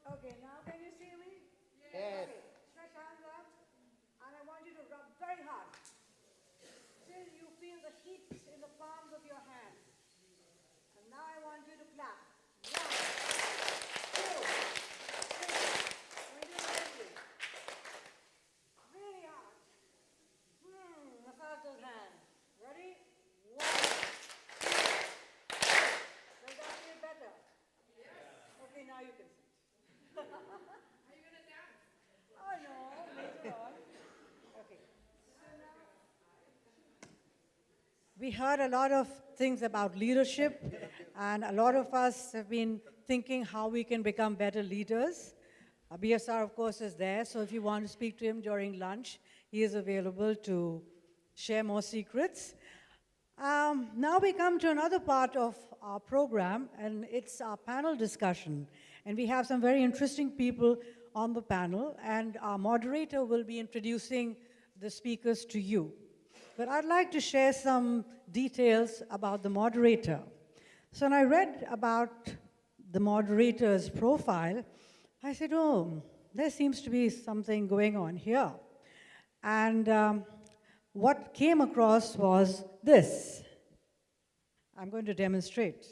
Okay, now can you see me? Yes. Okay, stretch hands up, and I want you to rub very hard till you feel the heat in the palms of your hands. And now I want you to clap. One, two, three. Can we do it quickly? Really hard. Massage those hands. Ready? One. Does that feel better? Okay, now you can sit. Are you going to dance? Oh no, later on. Okay. We heard a lot of things about leadership, and a lot of us have been thinking how we can become better leaders. BSR, of course, is there, so if you want to speak to him during lunch, he is available to share more secrets. Now we come to another part of our program, and it's our panel discussion. And we have some very interesting people on the panel, and our moderator will be introducing the speakers to you. But I'd like to share some details about the moderator. So when I read about the moderator's profile, I said, oh, there seems to be something going on here. And what came across was this. I'm going to demonstrate.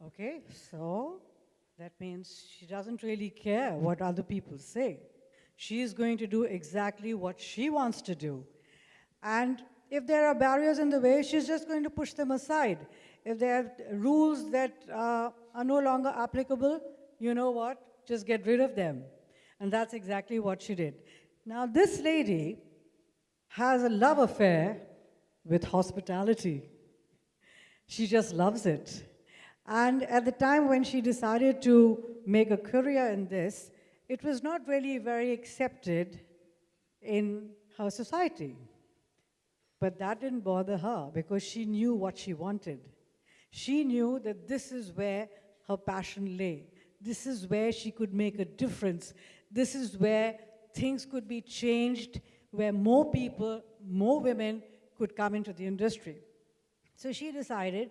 Okay, so that means she doesn't really care what other people say. She is going to do exactly what she wants to do. And if there are barriers in the way, she's just going to push them aside. If there are rules that are no longer applicable, you know what? Just get rid of them. And that's exactly what she did. Now, this lady has a love affair with hospitality. She just loves it. And at the time when she decided to make a career in this, it was not really very accepted in her society. But that didn't bother her because she knew what she wanted. She knew that this is where her passion lay. This is where she could make a difference. This is where things could be changed, where more people, more women could come into the industry. So she decided,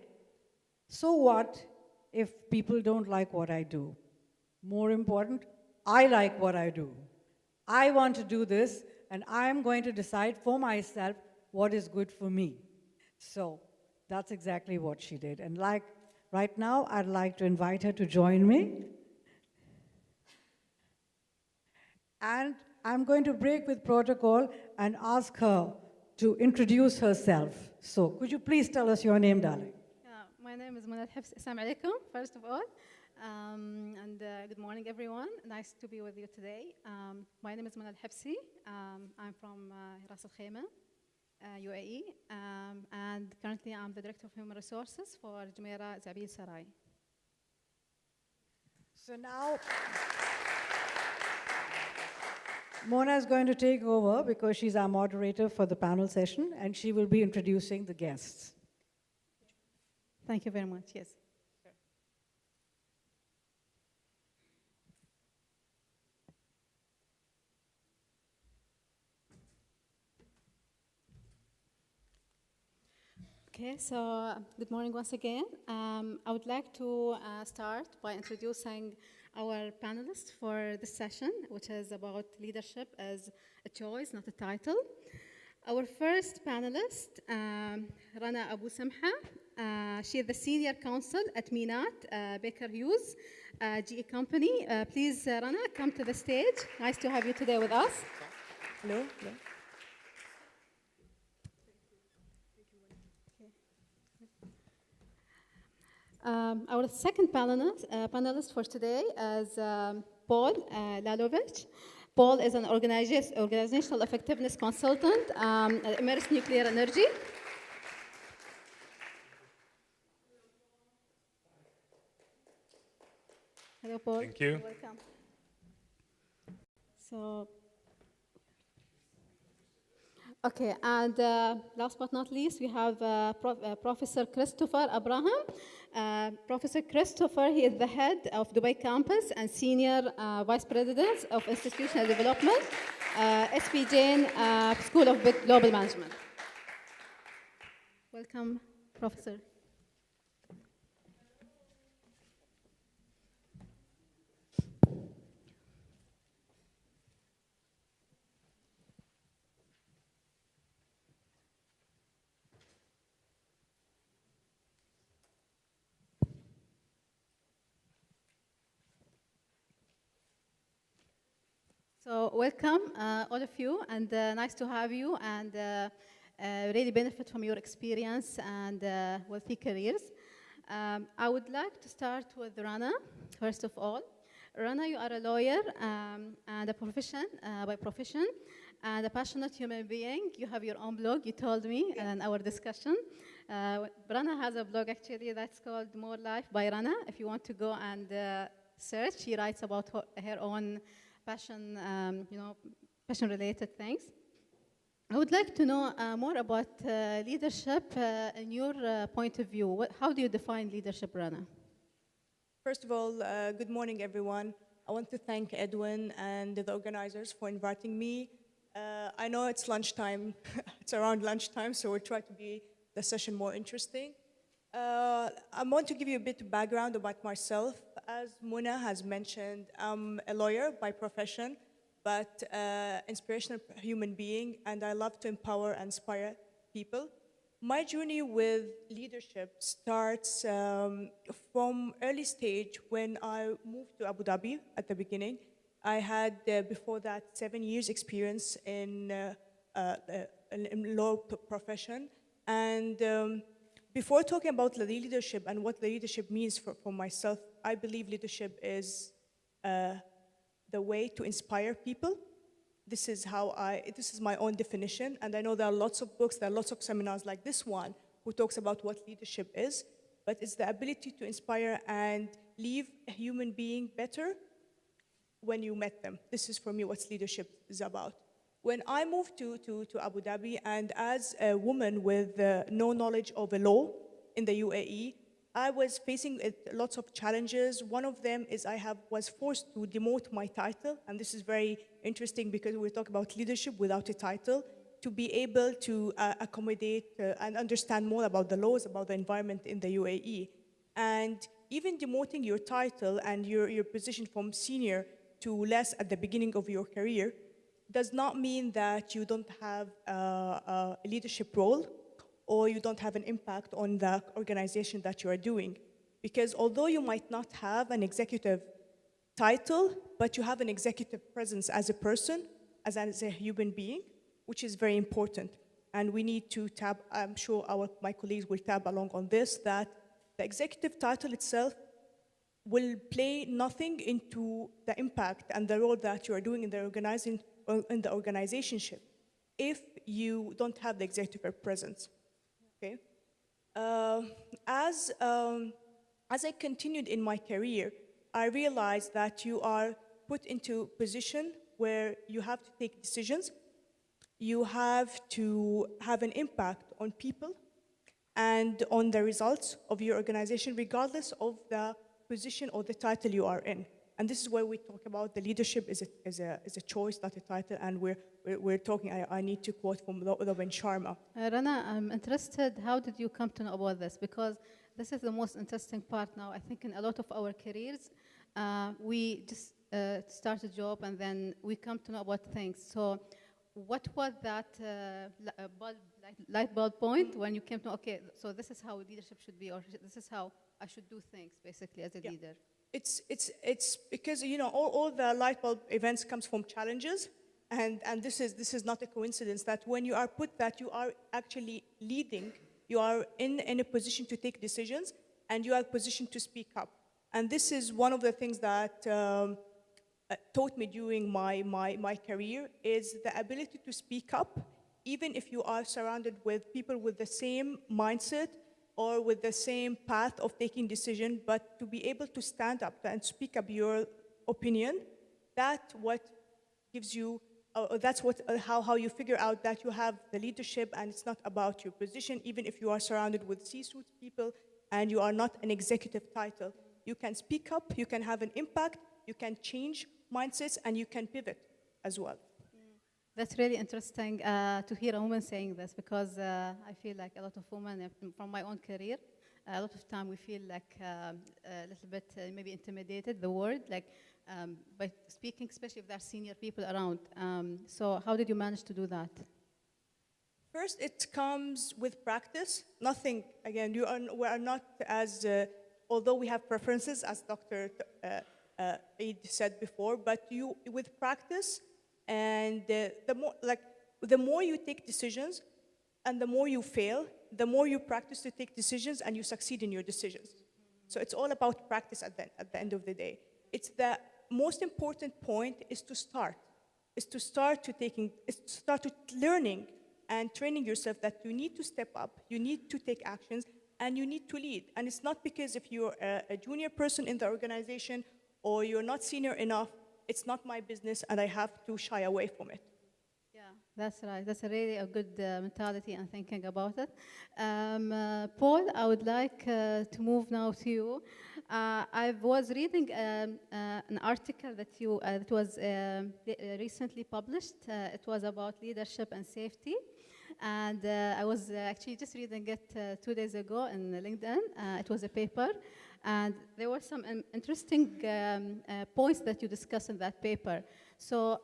so what if people don't like what I do? More important, I like what I do. I want to do this, and I'm going to decide for myself what is good for me. So that's exactly what she did. And like right now, I'd like to invite her to join me. And I'm going to break with protocol and ask her to introduce herself. So could you please tell us your name, darling? My name is Munal Hifsi. Assalamu alaikum, first of all. Good morning, everyone. Nice to be with you today. My name is Munal Hifsi. I'm from Ras Al Khaimah, UAE. And currently, I'm the Director of Human Resources for Jumeirah Zabil Sarai. So now, Mona is going to take over because she's our moderator for the panel session, and she will be introducing the guests. Thank you very much. Yes. Okay, so good morning once again. I would like to start by introducing our panelists for this session, which is about leadership as a choice, not a title. Our first panelist, Rana Abu Samha. She is the Senior Counsel at Minat Baker Hughes GE Company. Please, Rana, come to the stage. Nice to have you today with us. Hello. Hello. Our second panelist for today is Paul Lalovich. Paul is an organizational effectiveness consultant at Emirates Nuclear Energy. Hello, Paul. Thank you. Welcome. So, okay, and last but not least, we have Professor Christopher Abraham. Professor Christopher, he is the head of Dubai campus and senior vice president of institutional development, SP Jain School of Global Management. Welcome, Professor. So welcome, all of you, and nice to have you, and really benefit from your experience and wealthy careers. I would like to start with Rana, first of all. Rana, you are a lawyer and a profession, by profession, and a passionate human being. You have your own blog, you told me in our discussion. Rana has a blog actually that's called More Life by Rana. If you want to go and search, she writes about her own passion, passion-related things. I would like to know more about leadership in your point of view. How do you define leadership, Rana? First of all, good morning, everyone. I want to thank Edwin and the organizers for inviting me. I know it's lunchtime. It's around lunchtime, so we'll try to be the session more interesting. I want to give you a bit of background about myself. As Muna has mentioned, I'm a lawyer by profession, but inspirational human being, and I love to empower and inspire people. My journey with leadership starts from early stage when I moved to Abu Dhabi at the beginning. I had, before that, 7 years experience in law profession. And before talking about the leadership and what the leadership means for myself, I believe leadership is the way to inspire people. This is my own definition, and I know there are lots of books, there are lots of seminars like this one who talks about what leadership is, but it's the ability to inspire and leave a human being better when you met them. This is for me what leadership is about. When I moved to Abu Dhabi, and as a woman with no knowledge of the law in the UAE, I was facing lots of challenges. One of them is was forced to demote my title, and this is very interesting because we talk about leadership without a title, to be able to accommodate and understand more about the laws, about the environment in the UAE. And even demoting your title and your position from senior to less at the beginning of your career does not mean that you don't have a leadership role or you don't have an impact on the organization that you are doing. Because although you might not have an executive title, but you have an executive presence as a person, as a human being, which is very important. And we need to tab, I'm sure my colleagues will tab along on this, that the executive title itself will play nothing into the impact and the role that you are doing in the organizationship if you don't have the executive presence. Okay. As I continued in my career, I realized that you are put into a position where you have to take decisions, you have to have an impact on people and on the results of your organization, regardless of the position or the title you are in. And this is where we talk about the leadership is a choice, not a title. And we're talking. I need to quote from Robin Sharma. Rana, I'm interested. How did you come to know about this? Because this is the most interesting part now. I think in a lot of our careers, we just start a job and then we come to know about things. So, what was that light bulb point when you came to know, okay, so this is how leadership should be, or this is how I should do things, basically, as a leader? It's because all the light bulb events comes from challenges, and this is not a coincidence that when you are put that you are actually leading, you are in a position to take decisions, and you are positioned to speak up. And this is one of the things that taught me during my career is the ability to speak up, even if you are surrounded with people with the same mindset or with the same path of taking decision, but to be able to stand up and speak up your opinion, that's what gives you, that's what how you figure out that you have the leadership, and it's not about your position, even if you are surrounded with C-suite people and you are not an executive title. You can speak up, you can have an impact, you can change mindsets, and you can pivot as well. That's really interesting to hear a woman saying this because I feel like a lot of women, from my own career, a lot of time we feel like a little bit maybe intimidated, the word, like by speaking, especially if there are senior people around. So how did you manage to do that? First, it comes with practice. Nothing, again, we are not as, although we have preferences, as Dr. Eid said before, but with practice, and the more you take decisions, and the more you fail, the more you practice to take decisions, and you succeed in your decisions. So it's all about practice at the end of the day. It's the most important point is to start learning and training yourself that you need to step up, you need to take actions, and you need to lead. And it's not because if you're a junior person in the organization or you're not senior enough, it's not my business and I have to shy away from it. Yeah, that's right. That's a good mentality and thinking about it. Paul, I would like to move now to you. I was reading an article that was recently published. It was about leadership and safety. And I was actually just reading it 2 days ago on LinkedIn. It was a paper. And there were some interesting points that you discussed in that paper. So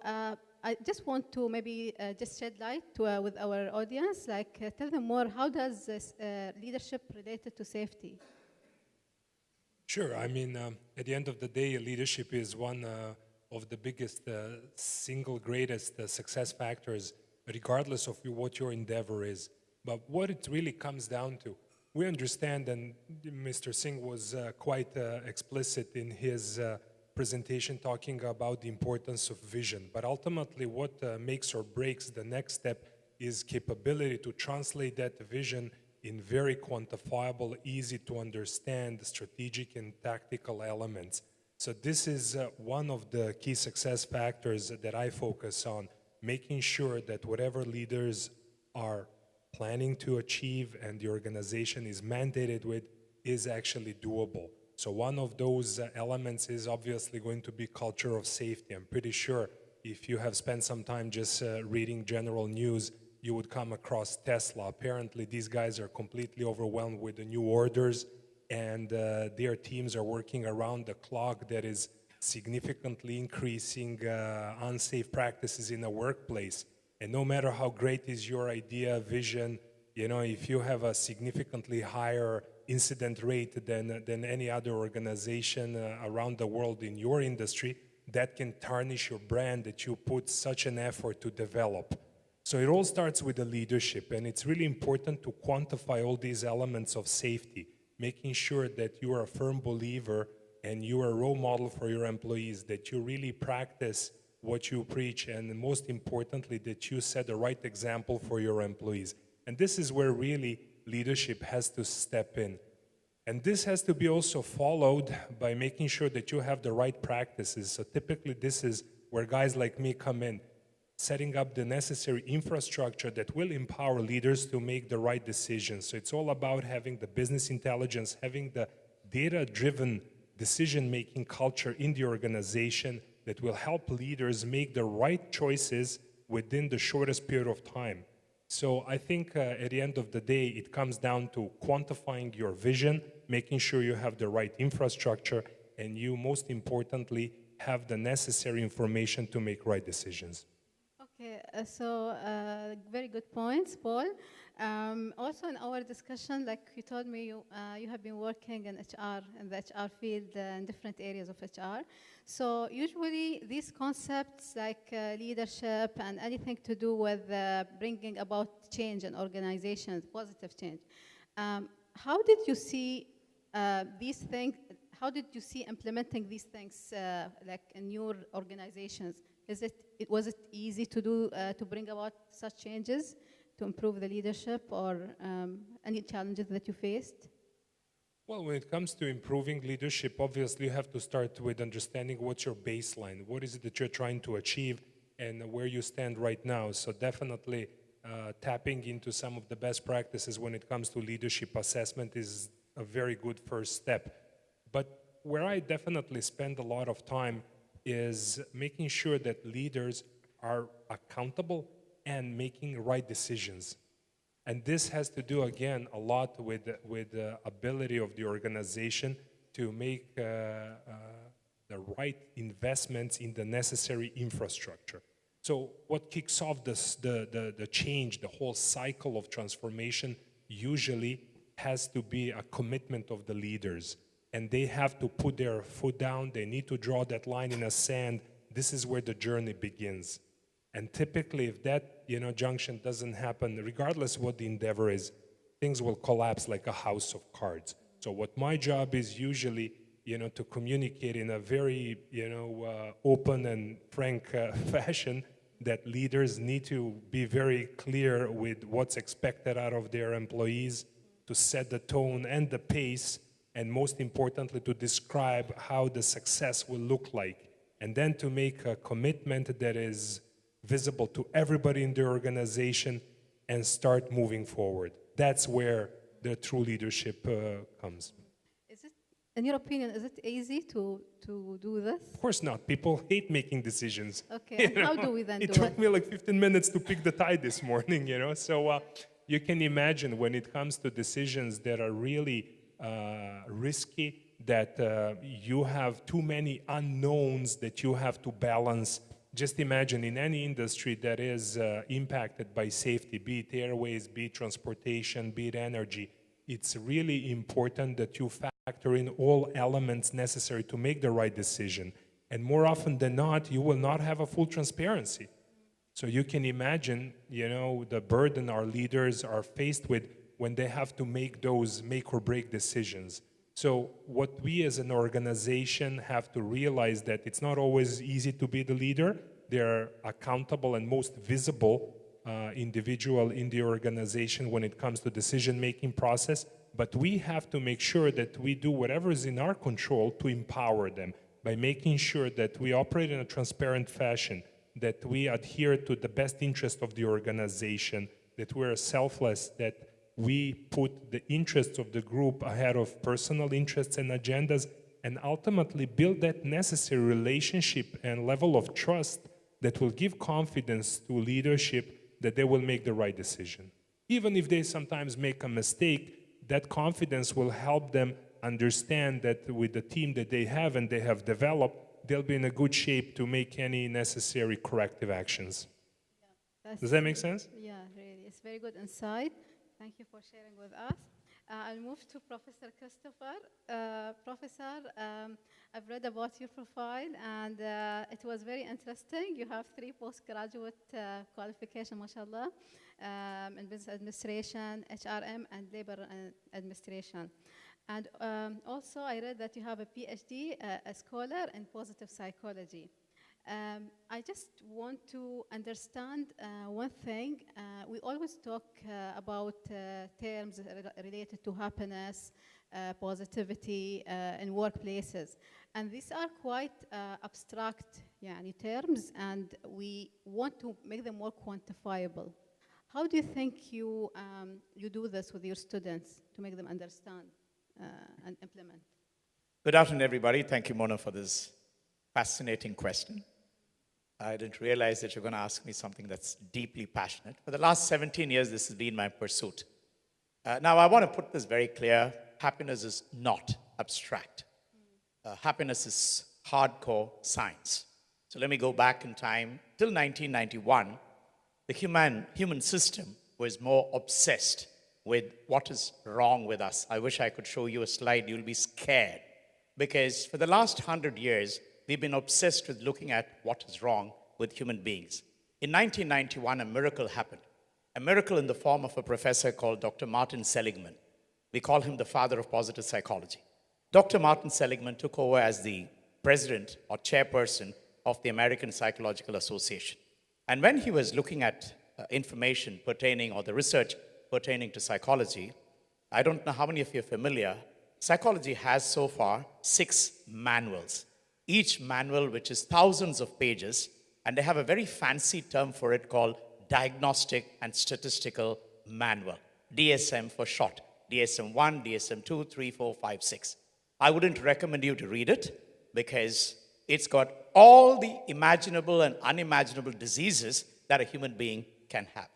I just want to maybe just shed light with our audience, tell them more, how does leadership related to safety? Sure. I mean, at the end of the day, leadership is one of the biggest, single greatest success factors, regardless of what your endeavor is. But what it really comes down to, we understand, and Mr. Singh was quite explicit in his presentation talking about the importance of vision. But ultimately, what makes or breaks the next step is capability to translate that vision in very quantifiable, easy to understand strategic and tactical elements. So this is one of the key success factors that I focus on, making sure that whatever leaders are planning to achieve and the organization is mandated with is actually doable. So one of those elements is obviously going to be culture of safety. I'm pretty sure if you have spent some time just reading general news, you would come across Tesla. Apparently, these guys are completely overwhelmed with the new orders, and their teams are working around the clock that is significantly increasing unsafe practices in the workplace. And no matter how great is your idea, vision, you know, if you have a significantly higher incident rate than any other organization around the world in your industry, that can tarnish your brand that you put such an effort to develop. So it all starts with the leadership, and it's really important to quantify all these elements of safety, making sure that you are a firm believer and you are a role model for your employees, that you really practice what you preach, and most importantly, that you set the right example for your employees. And this is where really leadership has to step in. And this has to be also followed by making sure that you have the right practices. So typically this is where guys like me come in, setting up the necessary infrastructure that will empower leaders to make the right decisions. So it's all about having the business intelligence, having the data-driven decision-making culture in the organization that will help leaders make the right choices within the shortest period of time. So I think at the end of the day, it comes down to quantifying your vision, making sure you have the right infrastructure, and you, most importantly, have the necessary information to make right decisions. Okay, very good points, Paul. Also in our discussion, like you told me, you have been working in HR, in the HR field, in different areas of HR. So usually these concepts like leadership and anything to do with bringing about change in organizations, positive change, how did you see these things, how did you see implementing these things like in your organizations? Was it easy to do, to bring about such changes, to improve the leadership, or any challenges that you faced? Well, when it comes to improving leadership, obviously you have to start with understanding what's your baseline, what is it that you're trying to achieve, and where you stand right now. So definitely tapping into some of the best practices when it comes to leadership assessment is a very good first step. But where I definitely spend a lot of time is making sure that leaders are accountable and making right decisions. And this has to do, again, a lot with the ability of the organization to make the right investments in the necessary infrastructure. So what kicks off the change, the whole cycle of transformation, usually has to be a commitment of the leaders. And they have to put their foot down. They need to draw that line in the sand. This is where the journey begins. And typically, if that junction doesn't happen, regardless what the endeavor is, things will collapse like a house of cards. So what my job is usually, to communicate in a very, open and frank fashion, that leaders need to be very clear with what's expected out of their employees, to set the tone and the pace, and most importantly, to describe how the success will look like, and then to make a commitment that is visible to everybody in the organization and start moving forward. That's where the true leadership comes. Is it, in your opinion, is it easy to do this? Of course not. People hate making decisions. Okay, and how do we then do It it? took me like 15 minutes to pick the tie this morning, So you can imagine when it comes to decisions that are really risky, that you have too many unknowns that you have to balance. Just imagine in any industry that is impacted by safety, be it airways, be it transportation, be it energy, it's really important that you factor in all elements necessary to make the right decision. And more often than not, you will not have a full transparency. So you can imagine, the burden our leaders are faced with when they have to make those make or break decisions. So what we as an organization have to realize that it's not always easy to be the leader. They're accountable and most visible individual in the organization when it comes to decision-making process. But we have to make sure that we do whatever is in our control to empower them by making sure that we operate in a transparent fashion, that we adhere to the best interest of the organization, that we're selfless, that we put the interests of the group ahead of personal interests and agendas, and ultimately build that necessary relationship and level of trust that will give confidence to leadership that they will make the right decision. Even if they sometimes make a mistake, that confidence will help them understand that with the team that they have and they have developed, they'll be in a good shape to make any necessary corrective actions. Does that make sense? Yeah, really. It's very good insight. Thank you for sharing with us. I'll move to Professor Christopher. Professor, I've read about your profile, and it was very interesting. You have 3 postgraduate qualifications, mashallah, in business administration, HRM, and labor administration. And also, I read that you have a PhD, a scholar in positive psychology. I just want to understand one thing. We always talk about terms related to happiness, positivity in workplaces. And these are quite abstract terms, and we want to make them more quantifiable. How do you think you do this with your students to make them understand and implement? Good afternoon, everybody. Thank you, Mona, for this fascinating question. I didn't realize that you're going to ask me something that's deeply passionate. For the last 17 years, this has been my pursuit. Now, I want to put this very clear. Happiness is not abstract. Happiness is hardcore science. So let me go back in time. Till 1991, the human system was more obsessed with what is wrong with us. I wish I could show you a slide. You'll be scared. Because for the last 100 years, we've been obsessed with looking at what is wrong with human beings. In 1991, a miracle happened. A miracle in the form of a professor called Dr. Martin Seligman. We call him the father of positive psychology. Dr. Martin Seligman took over as the president or chairperson of the American Psychological Association. And when he was looking at information pertaining, or the research pertaining to psychology, I don't know how many of you are familiar, psychology has so far 6 manuals. Each manual, which is thousands of pages, and they have a very fancy term for it called Diagnostic and Statistical Manual, DSM for short. DSM 1, DSM 2, 3, 4, 5, 6. I wouldn't recommend you to read it because It's got all the imaginable and unimaginable diseases that a human being can have.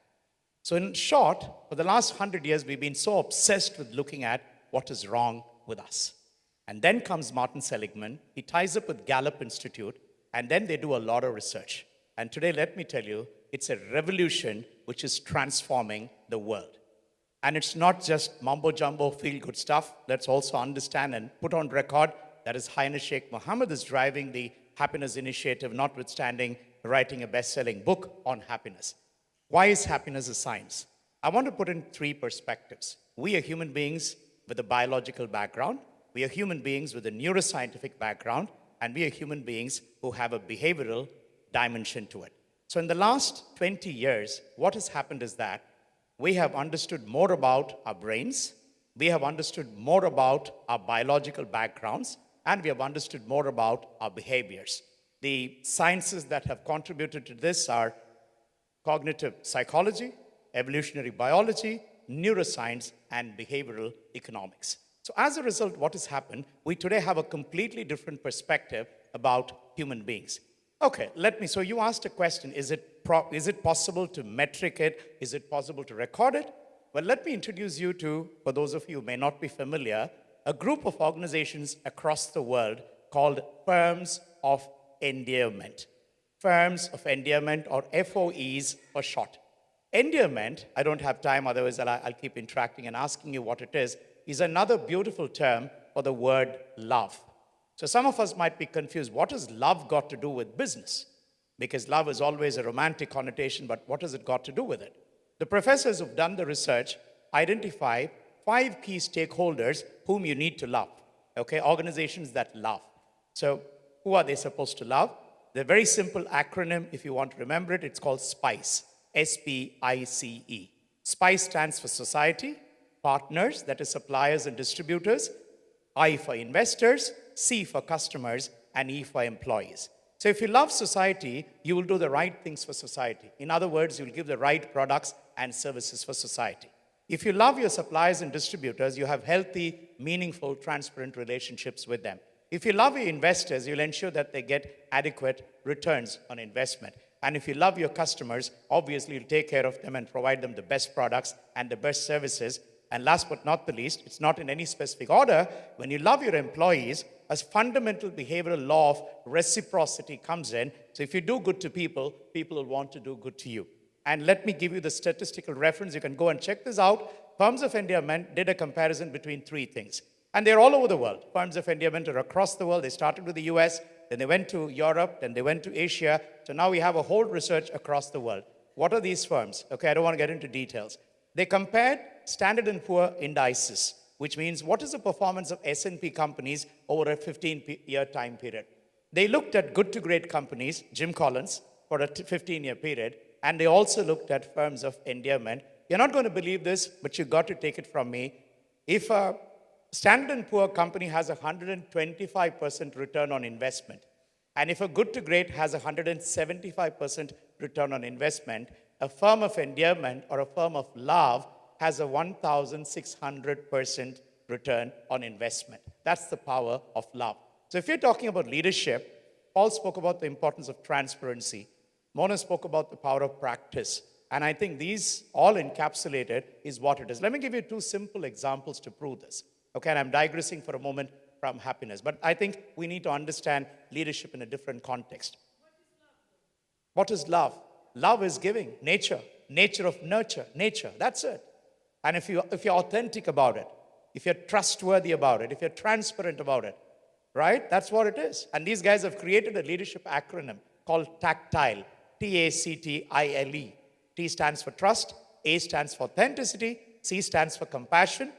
So in short, for the last 100 years, we've been so obsessed with looking at what is wrong with us. And then comes Martin Seligman. He ties up with Gallup Institute, and then they do a lot of research. And today, let me tell you, it's a revolution which is transforming the world. And it's not just mumbo-jumbo, feel-good stuff. Let's also understand and put on record that His Highness Sheikh Mohammed is driving the happiness initiative, notwithstanding writing a best-selling book on happiness. Why is happiness a science? I want to put in three perspectives. We are human beings with a biological background. We are human beings with a neuroscientific background. And we are human beings who have a behavioral dimension to it. So in the last 20 years, what has happened is that we have understood more about our brains, we have understood more about our biological backgrounds, and we have understood more about our behaviors. The sciences that have contributed to this are cognitive psychology, evolutionary biology, neuroscience, and behavioral economics. So as a result, what has happened, we today have a completely different perspective about human beings. Okay, so you asked a question, is it possible to metric it? Is it possible to record it? Well, let me introduce you to, for those of you who may not be familiar, a group of organizations across the world called Firms of Endearment. Firms of Endearment, or FOEs for short. Endearment, I don't have time, otherwise I'll keep interacting and asking you what it is another beautiful term for the word love. So some of us might be confused. What has love got to do with business? Because love is always a romantic connotation, but what has it got to do with it? The professors who've done the research identify 5 key stakeholders whom you need to love. Okay, organizations that love. So who are they supposed to love? The very simple acronym, if you want to remember it, it's called SPICE. SPICE. SPICE stands for society, partners, that is suppliers and distributors, I for investors, C for customers, and E for employees. So if you love society, you will do the right things for society. In other words, you'll give the right products and services for society. If you love your suppliers and distributors, you have healthy, meaningful, transparent relationships with them. If you love your investors, you'll ensure that they get adequate returns on investment. And if you love your customers, obviously you'll take care of them and provide them the best products and the best services. And last but not the least, it's not in any specific order, when you love your employees, a fundamental behavioral law of reciprocity comes in. So if you do good to people, people will want to do good to you. And let me give you the statistical reference. You can go and check this out. Firms of Endearment did a comparison between 3 things. And they're all over the world. Firms of Endearment are across the world. They started with the US, then they went to Europe, then they went to Asia. So now we have a whole research across the world. What are these firms? Okay, I don't want to get into details. They compared Standard & Poor indices, which means what is the performance of S&P companies over a 15-year time period. They looked at good to great companies, Jim Collins, for a 15-year period, and they also looked at firms of endearment. You're not going to believe this, but you got to take it from me. If a Standard & Poor company has a 125% return on investment, and if a good to great has a 175% return on investment, a firm of endearment or a firm of love has a 1,600% return on investment. That's the power of love. So if you're talking about leadership, Paul spoke about the importance of transparency. Mona spoke about the power of practice. And I think these all encapsulated is what it is. Let me give you 2 simple examples to prove this. Okay, and I'm digressing for a moment from happiness. But I think we need to understand leadership in a different context. What is love? Love is giving, nature of nurture, nature, that's it. And if you're authentic about it, if you're trustworthy about it, if you're transparent about it, right? That's what it is. And these guys have created a leadership acronym called TACTILE, T-A-C-T-I-L-E. T stands for trust, A stands for authenticity, C stands for compassion,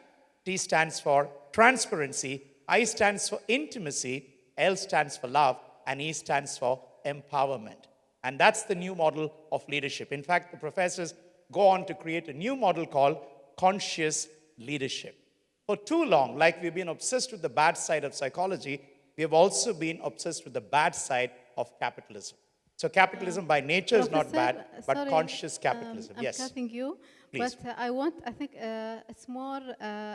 T stands for transparency, I stands for intimacy, L stands for love, and E stands for empowerment. And that's the new model of leadership. In fact, the professors go on to create a new model called conscious leadership. For too long, like we've been obsessed with the bad side of psychology, we have also been obsessed with the bad side of capitalism. So capitalism by nature is not bad, but sorry, conscious capitalism. I'm Yes. cutting you, Please. but I think it's more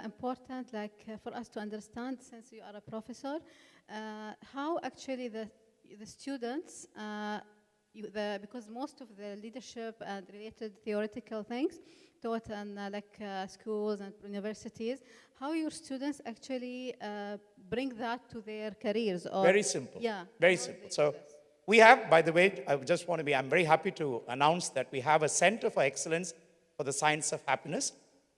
important, like for us to understand, since you are a professor, how actually the students, because most of the leadership and related theoretical things taught in schools and universities, how your students actually bring that to their careers? Or Very simple. Yeah. Very how simple. they do So this? we have, by the way, I'm very happy to announce that we have a Center for Excellence for the Science of Happiness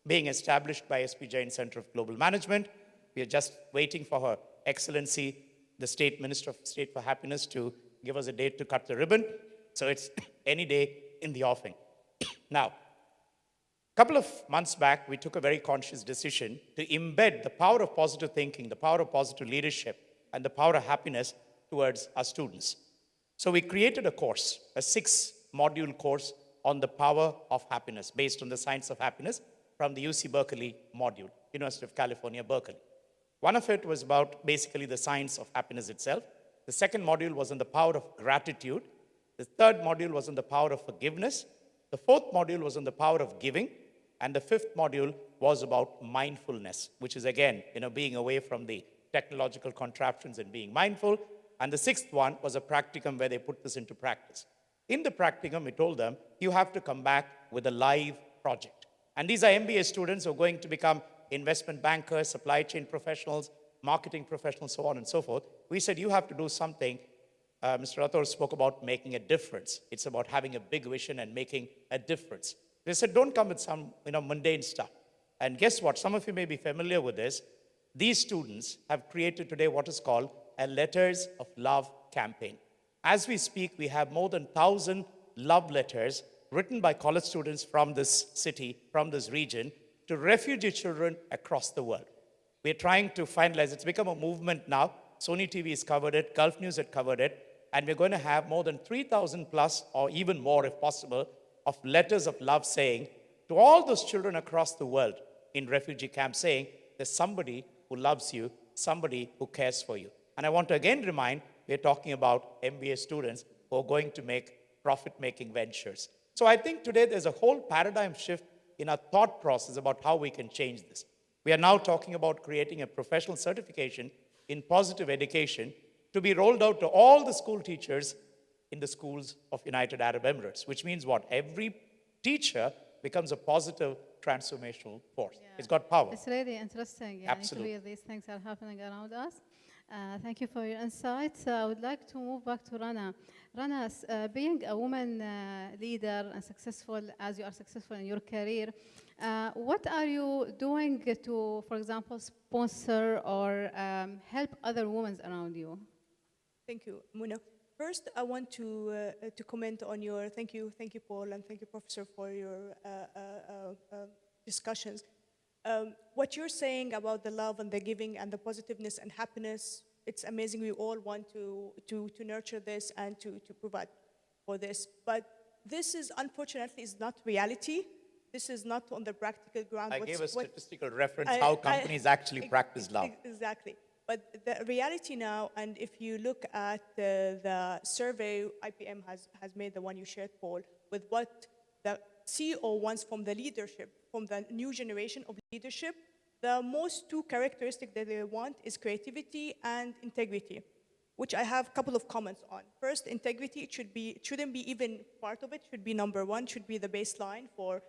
being established by SP Jain Center of Global Management. We are just waiting for Her Excellency, the State Minister of State for Happiness, to give us a date to cut the ribbon. So it's any day in the offing. Now, a couple of months back, we took a very conscious decision to embed the power of positive thinking, the power of positive leadership, and the power of happiness towards our students. So we created a course, a 6-module course on the power of happiness, based on the science of happiness from the UC Berkeley module, University of California, Berkeley. One of it was about basically the science of happiness itself. The second module was on the power of gratitude. The third module was on the power of forgiveness. The fourth module was on the power of giving. And the fifth module was about mindfulness, which is again, being away from the technological contraptions and being mindful. And the sixth one was a practicum where they put this into practice. In the practicum, we told them, you have to come back with a live project. And these are MBA students who are going to become investment bankers, supply chain professionals, marketing professionals, so on and so forth. We said, you have to do something. Mr. Rathore spoke about making a difference. It's about having a big vision and making a difference. They said, don't come with some mundane stuff. And guess what? Some of you may be familiar with this. These students have created today what is called a Letters of Love campaign. As we speak, we have more than 1,000 love letters written by college students from this city, from this region, to refugee children across the world. We're trying to finalize. It's become a movement now. Sony TV has covered it. Gulf News had covered it. And we're going to have more than 3,000 plus, or even more if possible, of letters of love saying to all those children across the world in refugee camps, saying there's somebody who loves you, somebody who cares for you. And I want to again remind, we're talking about MBA students who are going to make profit-making ventures. So I think today there's a whole paradigm shift in our thought process about how we can change this. We are now talking about creating a professional certification in positive education to be rolled out to all the school teachers in the schools of United Arab Emirates, which means what? Every teacher becomes a positive transformational force. Yeah. It's got power. It's really interesting Absolutely. to hear these things are happening around us. Thank you for your insights. I would like to move back to Rana. Rana, being a woman leader and successful, as you are successful in your career, what are you doing to, for example, sponsor or help other women around you? Thank you, Muna. First, I want to comment on your, thank you, Paul, and thank you, Professor, for your discussions. What you're saying about the love and the giving and the positiveness and happiness, it's amazing. We all want to nurture this and to provide for this. But this is, unfortunately, is not reality. This is not on the practical ground. I gave a statistical reference how companies actually practice love. Exactly. But the reality now, and if you look at the survey IPM has made, the one you shared, Paul, with what the CEO wants from the leadership, from the new generation of leadership, the most two characteristics that they want is creativity and integrity, which I have a couple of comments on. First, integrity, it shouldn't be even part of it, should be number one, should be the baseline for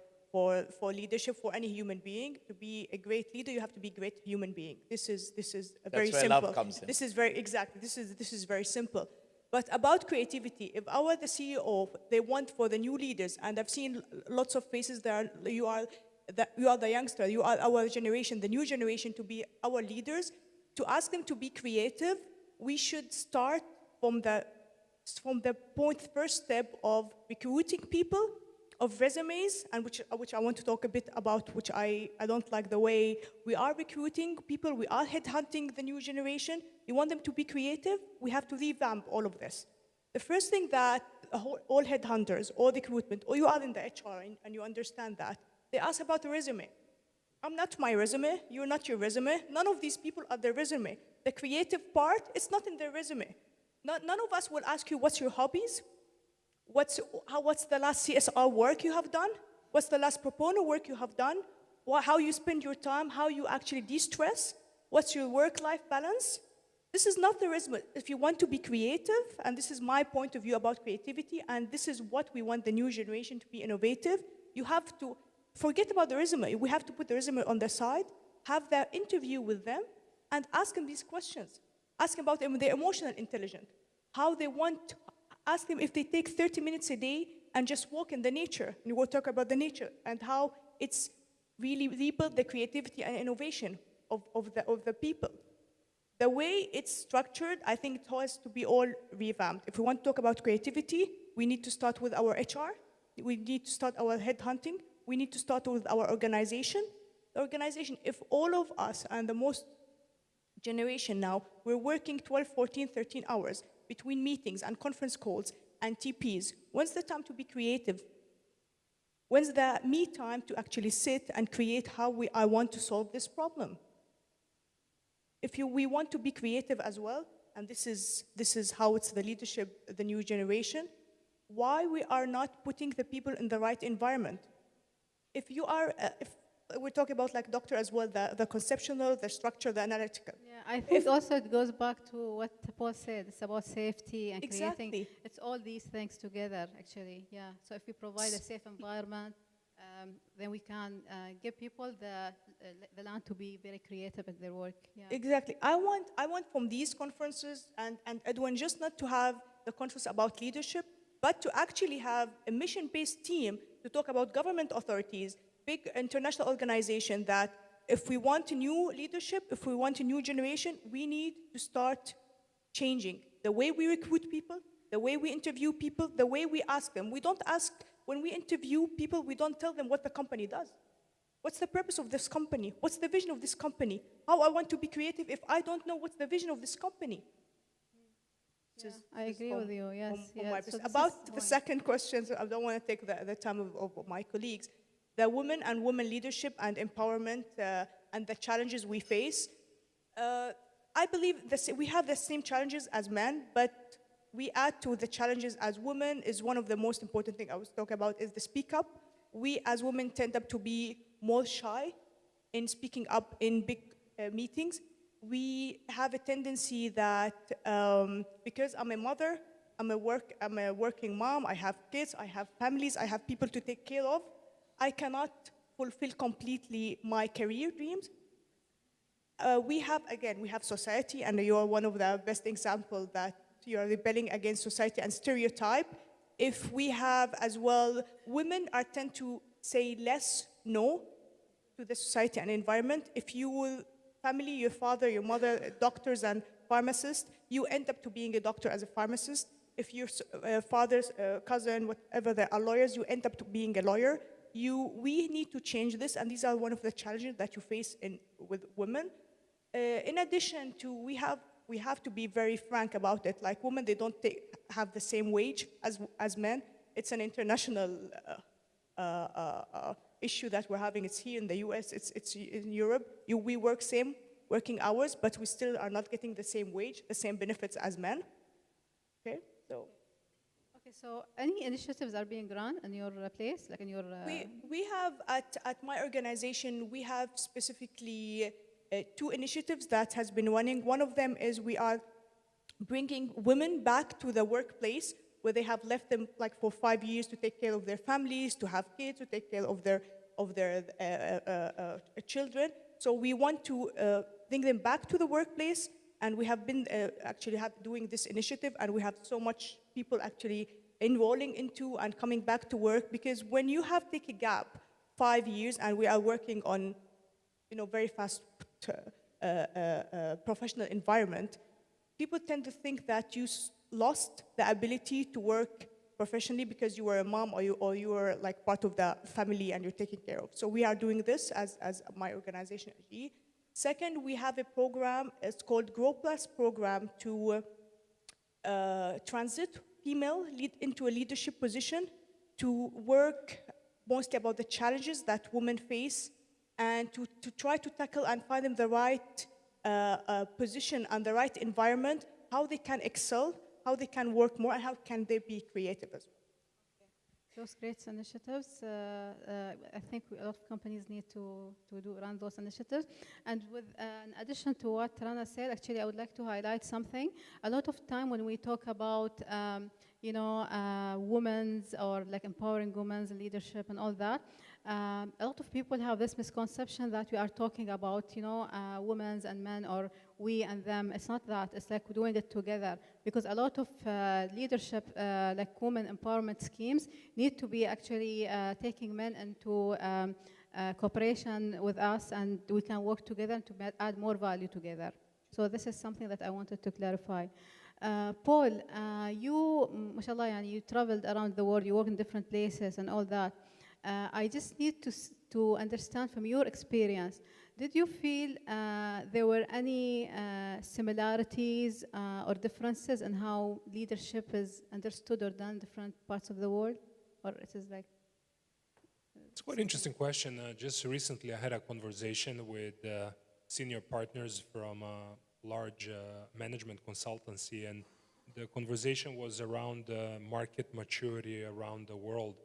leadership for any human being. To be a great leader, you have to be a great human being. This is a very simple. That's where love comes in. This is very, exactly, this is very simple. But about creativity, if I were the CEO, they want for the new leaders, and I've seen lots of faces there, you are the youngster, you are our generation, the new generation, to be our leaders, to ask them to be creative, we should start from the first step of recruiting people, of resumes, and which I want to talk a bit about, which I don't like the way we are recruiting people, we are headhunting the new generation. We want them to be creative. We have to revamp all of this. The first thing that all headhunters, all recruitment, or you are in the HR and you understand that, they ask about the resume. I'm not my resume, you're not your resume. None of these people are their resume. The creative part, it's not in their resume. None of us will ask you, what's your hobbies? What's the last CSR work you have done? What's the last pro bono work you have done? How you spend your time, how you actually de-stress? What's your work-life balance? This is not the resume. If you want to be creative, and this is my point of view about creativity, and this is what we want the new generation to be innovative, you have to forget about the resume. We have to put the resume on the side, have the interview with them, and ask them these questions. Ask them about their emotional intelligence, how they want, ask them if they take 30 minutes a day and just walk in the nature. And we'll talk about the nature and how it's really rebuilt the creativity and innovation of the people. The way it's structured, I think it has to be all revamped. If we want to talk about creativity, we need to start with our HR. We need to start our headhunting. We need to start with our organization. The organization, if all of us and the most generation now, we're working 12, 14, 13 hours between meetings and conference calls and TPs. When's the time to be creative? When's the me time to actually sit and create how I want to solve this problem? If we want to be creative as well, and this is how it's the leadership, the new generation, why we are not putting the people in the right environment? If you are, if we're talking about like doctor as well, the conceptual, the structure, the analytical. Yeah, I think also it goes back to what Paul said. It's about safety and Exactly. creating. It's all these things together, actually. Yeah. So if we provide a safe environment, then we can give people the land to be very creative at their work. Yeah. Exactly. I want from these conferences and Edwin just not to have the conference about leadership, but to actually have a mission-based team to talk about government authorities, big international organization that if we want a new leadership, if we want a new generation, we need to start changing the way we recruit people, the way we interview people, the way we ask them. We don't ask, when we interview people, we don't tell them what the company does. What's the purpose of this company? What's the vision of this company? How I want to be creative if I don't know what's the vision of this company? Yeah, I agree with you, yes. So about the second question, so I don't want to take the time of my colleagues. The women and women leadership and empowerment and the challenges we face. I believe we have the same challenges as men, but we add to the challenges as women is one of the most important things I was talking about is the speak up. We as women tend up to be more shy in speaking up in big meetings. We have a tendency that because I'm a mother, I'm a working mom, I have kids, I have families, I have people to take care of, I cannot fulfill completely my career dreams. We have society, and you are one of the best examples that you are rebelling against society and stereotype. If we have as well, women tend to say less no to the society and environment. If you will, family, your father, your mother, doctors and pharmacists, you end up to being a doctor as a pharmacist. If your father's cousin, whatever, they are lawyers, you end up to being a lawyer. We need to change this, and these are one of the challenges that you face with women. In addition to, we have to be very frank about it. Like women, they don't have the same wage as men. It's an international issue that we're having. It's here in the US, it's in Europe. We work same working hours, but we still are not getting the same wage, the same benefits as men. Okay, so. Okay, so any initiatives are being run in your place, like in your? We have at my organization, we have specifically 2 initiatives that has been running. One of them is we are bringing women back to the workplace where they have left them like for 5 years to take care of their families, to have kids, to take care of their children. So we want to bring them back to the workplace, and we have been doing this initiative, and we have so much people actually enrolling into and coming back to work, because when you have taken a gap 5 years, and we are working on, very fast professional environment, people tend to think that you lost the ability to work professionally because you were a mom or you were like part of the family and you're taken care of. So we are doing this as my organization, AG. Second, we have a program, it's called Grow Plus program to transit female into a leadership position, to work mostly about the challenges that women face, and to try to tackle and find them the right position and the right environment, how they can excel, how they can work more, and how can they be creative as well. Those great initiatives, I think a lot of companies need to run those initiatives. And with, in addition to what Rana said, actually, I would like to highlight something. A lot of time when we talk about, women's or like empowering women's leadership and all that, a lot of people have this misconception that we are talking about, women's and men or we and them. It's not that. It's like we're doing it together because a lot of leadership, like women empowerment schemes, need to be actually taking men into cooperation with us, and we can work together to add more value together. So this is something that I wanted to clarify. Paul, you, mashallah, you traveled around the world, you work in different places and all that. I just need to understand from your experience, did you feel there were any similarities or differences in how leadership is understood or done in different parts of the world? Or it is like... It's quite an interesting question. Just recently I had a conversation with senior partners from a large management consultancy, and the conversation was around market maturity around the world.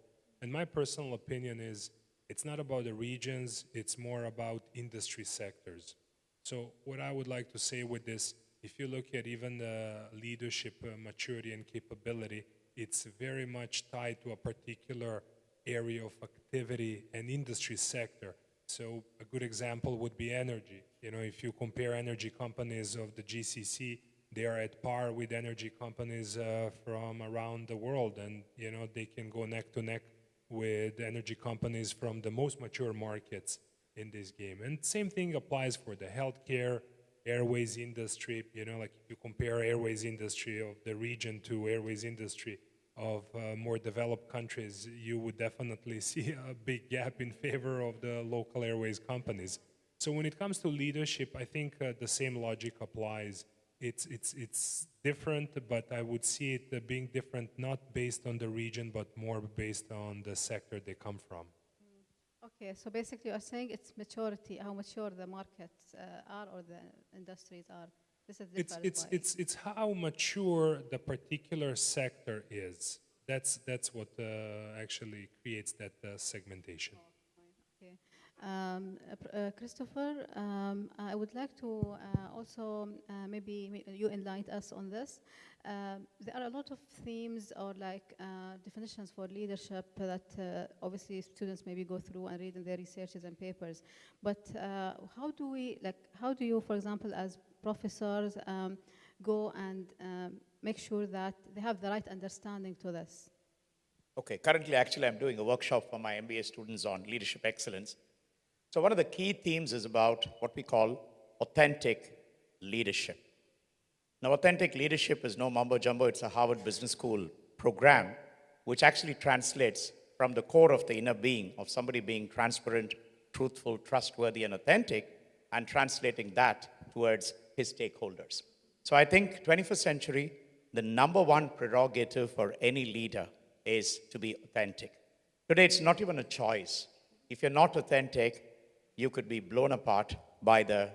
And my personal opinion is it's not about the regions, it's more about industry sectors. So what I would like to say with this, if you look at even the leadership maturity and capability, it's very much tied to a particular area of activity and industry sector. So a good example would be energy. If you compare energy companies of the GCC, they are at par with energy companies from around the world, and they can go neck to neck with energy companies from the most mature markets in this game. And same thing applies for the healthcare, airways industry. Like if you compare airways industry of the region to airways industry of more developed countries, you would definitely see a big gap in favor of the local airways companies. So when it comes to leadership, I think the same logic applies. It's different, but I would see it being different not based on the region, but more based on the sector they come from. Okay, so basically you're saying it's maturity, how mature the markets are or the industries are. This is It's how mature the particular sector is. That's what actually creates that segmentation. Okay. Christopher, I would like to also maybe you enlighten us on this. There are a lot of themes or like definitions for leadership that obviously students maybe go through and read in their researches and papers. But how do you, for example, as professors, go and make sure that they have the right understanding to this? Okay, currently, actually, I'm doing a workshop for my MBA students on leadership excellence. So one of the key themes is about what we call authentic leadership. Now, authentic leadership is no mumbo jumbo. It's a Harvard Business School program, which actually translates from the core of the inner being of somebody being transparent, truthful, trustworthy, and authentic, and translating that towards his stakeholders. So I think 21st century, the number one prerogative for any leader is to be authentic. Today, it's not even a choice. If you're not authentic, you could be blown apart by the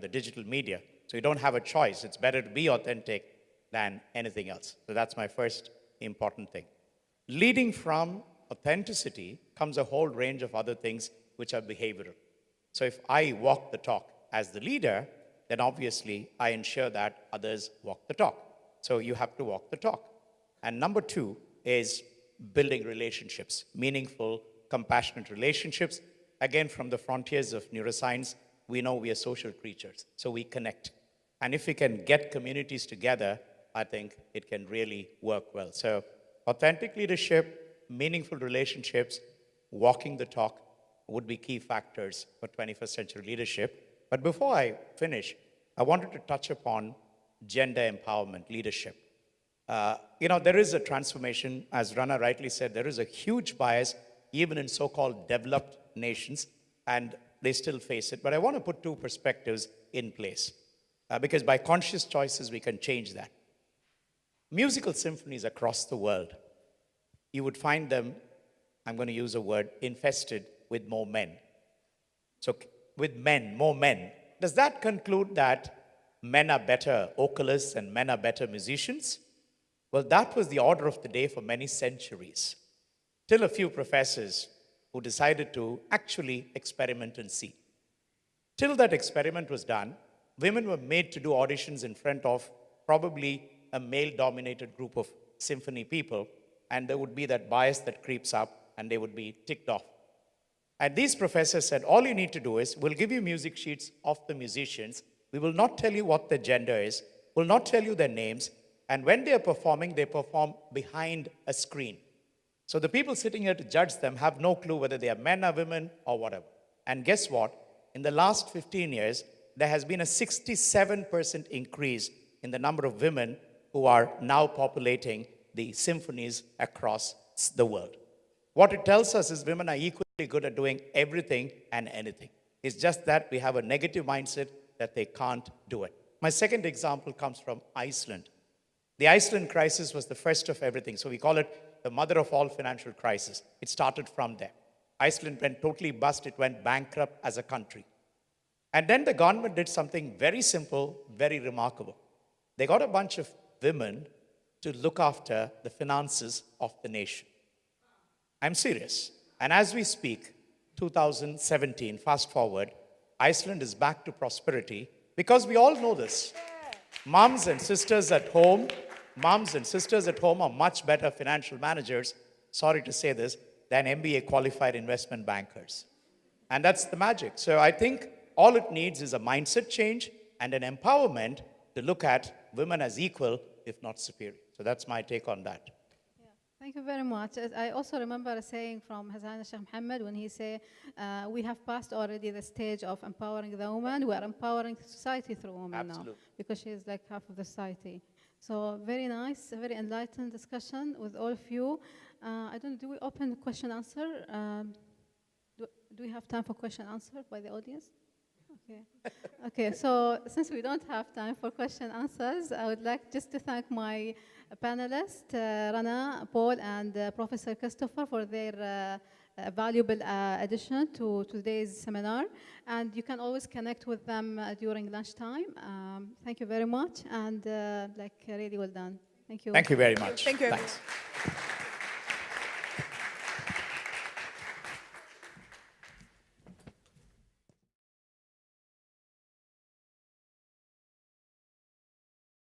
digital media. So you don't have a choice. It's better to be authentic than anything else. So that's my first important thing. Leading from authenticity comes a whole range of other things which are behavioral. So if I walk the talk as the leader, then obviously I ensure that others walk the talk. So you have to walk the talk. And number two is building relationships, meaningful, compassionate relationships. Again, from the frontiers of neuroscience, we know we are social creatures, so we connect. And if we can get communities together, I think it can really work well. So authentic leadership, meaningful relationships, walking the talk would be key factors for 21st century leadership. But before I finish, I wanted to touch upon gender empowerment leadership. There is a transformation, as Rana rightly said, there is a huge bias even in so-called developed nations, and they still face it. But I want to put two perspectives in place, because by conscious choices, we can change that. Musical symphonies across the world, you would find them, I'm going to use a word, infested with more men. So with men, more men. Does that conclude that men are better vocalists and men are better musicians? Well, that was the order of the day for many centuries. till a few professors who decided to actually experiment and see. Till that experiment was done, women were made to do auditions in front of probably a male-dominated group of symphony people, and there would be that bias that creeps up, and they would be ticked off. And these professors said, all you need to do is, we'll give you music sheets of the musicians. We will not tell you what their gender is. We'll not tell you their names. And when they are performing, they perform behind a screen. So the people sitting here to judge them have no clue whether they are men or women or whatever. And guess what? In the last 15 years, there has been a 67% increase in the number of women who are now populating the symphonies across the world. What it tells us is women are equally good at doing everything and anything. It's just that we have a negative mindset that they can't do it. My second example comes from Iceland. The Iceland crisis was the first of everything. So we call it the mother of all financial crises. It started from there. Iceland went totally bust. It went bankrupt as a country. And then the government did something very simple, very remarkable. They got a bunch of women to look after the finances of the nation. I'm serious. And as we speak, 2017, fast forward, Iceland is back to prosperity because we all know this. Moms and sisters at home are much better financial managers, sorry to say this, than MBA qualified investment bankers. And that's the magic. So I think all it needs is a mindset change and an empowerment to look at women as equal, if not superior. So that's my take on that. Thank you very much. I also remember a saying from Hazan Sheikh Mohammed when he said, we have passed already the stage of empowering the woman. We are empowering society through women now, because she is like half of the society. So very nice, a very enlightened discussion with all of you. I don't know, do we open question answer? Do we have time for question answer by the audience? Okay. Okay, so since we don't have time for question answers, I would like just to thank my panelists, Rana, Paul, and Professor Christopher for their valuable addition to today's seminar. And you can always connect with them during lunchtime. Thank you very much, and really well done. Thank you. Thank you very much. Thank you. Thanks.